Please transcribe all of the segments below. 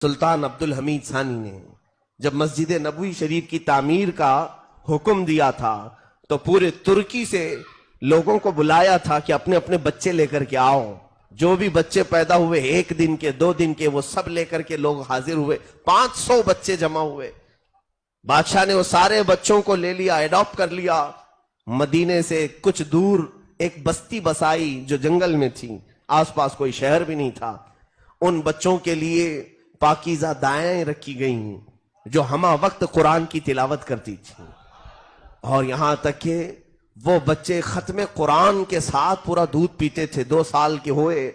سلطان عبدالحمید ثانی نے جب مسجد نبوی شریف کی تعمیر کا حکم دیا تھا تو پورے ترکی سے لوگوں کو بلایا تھا کہ اپنے اپنے بچے لے کر کے آؤ. جو بھی بچے پیدا ہوئے 1 دن کے 2 دن کے وہ سب لے کر کے لوگ حاضر ہوئے. 500 بچے جمع ہوئے. بادشاہ نے وہ سارے بچوں کو لے لیا, ایڈاپٹ کر لیا. مدینے سے کچھ دور ایک بستی بسائی جو جنگل میں تھی, آس پاس کوئی شہر بھی نہیں تھا. ان بچوں کے لیے پاکیزہ دائیں رکھی گئیں جو ہمہ وقت قرآن کی تلاوت کرتی تھی, اور یہاں تک کہ وہ بچے ختم قرآن کے ساتھ پورا دودھ پیتے تھے. 2 سال کے ہوئے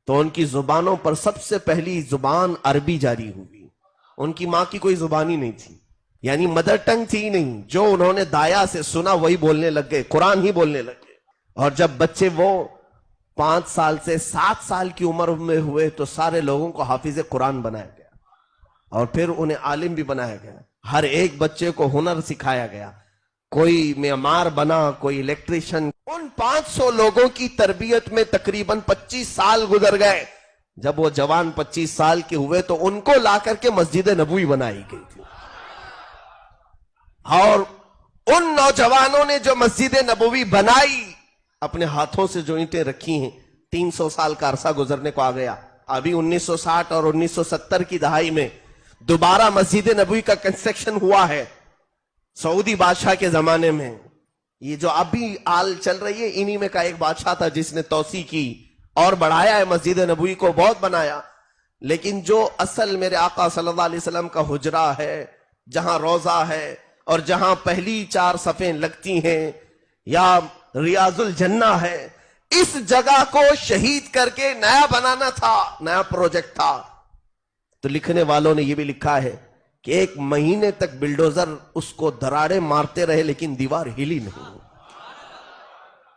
تو ان کی زبانوں پر سب سے پہلی زبان عربی جاری ہوئی. ان کی ماں کی کوئی زبان ہی نہیں تھی, یعنی مدر ٹنگ تھی نہیں. جو انہوں نے دایا سے سنا وہی بولنے لگ گئے, قرآن ہی بولنے لگ گئے. اور جب بچے وہ 5 سال سے 7 سال کی عمر میں ہوئے تو سارے لوگوں کو حافظ قرآن بنایا گیا, اور پھر انہیں عالم بھی بنایا گیا. ہر ایک بچے کو ہنر سکھایا گیا. کوئی معمار بنا, کوئی الیکٹریشن. ان 500 لوگوں کی تربیت میں تقریباً 25 سال گزر گئے. جب وہ جوان 25 سال کے ہوئے تو ان کو لا کر کے مسجد نبوی بنائی گئی تھی. اور ان نوجوانوں نے جو مسجد نبوی بنائی, اپنے ہاتھوں سے جو اینٹیں رکھی ہیں, 300 سال کا عرصہ گزرنے کو آ گیا. ابھی 1960 اور 1970 کی دہائی میں دوبارہ مسجد نبوی کا کنسٹرکشن ہوا ہے سعودی بادشاہ کے زمانے میں. یہ جو ابھی آل چل رہی ہے انہی میں کا ایک بادشاہ تھا جس نے توسیع کی اور بڑھایا ہے مسجد نبوی کو, بہت بنایا. لیکن جو اصل میرے آقا صلی اللہ علیہ وسلم کا حجرہ ہے, جہاں روضہ ہے اور جہاں پہلی 4 صفیں لگتی ہیں, یا ریاض الجنہ ہے, اس جگہ کو شہید کر کے نیا بنانا تھا, نیا پروجیکٹ تھا. تو لکھنے والوں نے یہ بھی لکھا ہے کہ 1 مہینے تک بلڈوزر اس کو دراڑے مارتے رہے لیکن دیوار ہلی نہیں,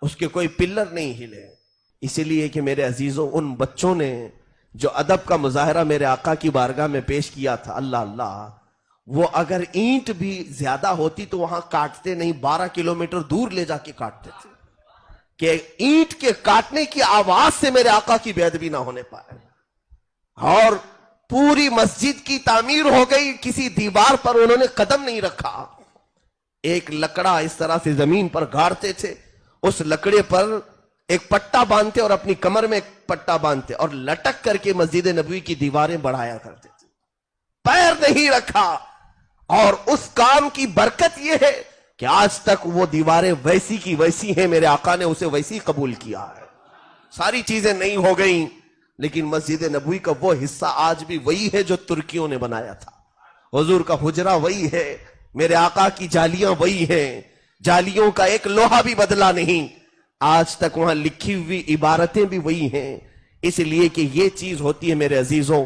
اس کے کوئی پلر نہیں ہلے. اسی لیے کہ میرے عزیزوں, ان بچوں نے جو ادب کا مظاہرہ میرے آقا کی بارگاہ میں پیش کیا تھا, اللہ اللہ, وہ اگر اینٹ بھی زیادہ ہوتی تو وہاں کاٹتے نہیں, 12 کلومیٹر دور لے جا کے کاٹتے تھے کہ اینٹ کے کاٹنے کی آواز سے میرے آقا کی بے ادبی نہ ہونے پائے. اور پوری مسجد کی تعمیر ہو گئی, کسی دیوار پر انہوں نے قدم نہیں رکھا. ایک لکڑا اس طرح سے زمین پر گاڑتے تھے, اس لکڑے پر ایک پٹا باندھتے اور اپنی کمر میں ایک پٹا باندھتے اور لٹک کر کے مسجد نبوی کی دیواریں بڑھایا کرتے تھے. پیر نہیں رکھا. اور اس کام کی برکت یہ ہے کہ آج تک وہ دیواریں ویسی کی ویسی ہیں, میرے آقا نے اسے ویسی قبول کیا ہے. ساری چیزیں نہیں ہو گئیں لیکن مسجد نبوی کا وہ حصہ آج بھی وہی ہے جو ترکیوں نے بنایا تھا. حضور کا حجرہ وہی ہے, میرے آقا کی جالیاں وہی ہیں, جالیوں کا ایک لوہا بھی بدلا نہیں. آج تک وہاں لکھی ہوئی عبارتیں بھی وہی ہیں. اس لیے کہ یہ چیز ہوتی ہے میرے عزیزوں,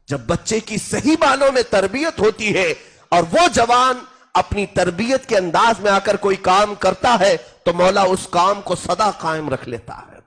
جب بچے کی صحیح معنوں میں تربیت ہوتی ہے اور وہ جوان اپنی تربیت کے انداز میں آ کر کوئی کام کرتا ہے تو مولا اس کام کو سدا قائم رکھ لیتا ہے.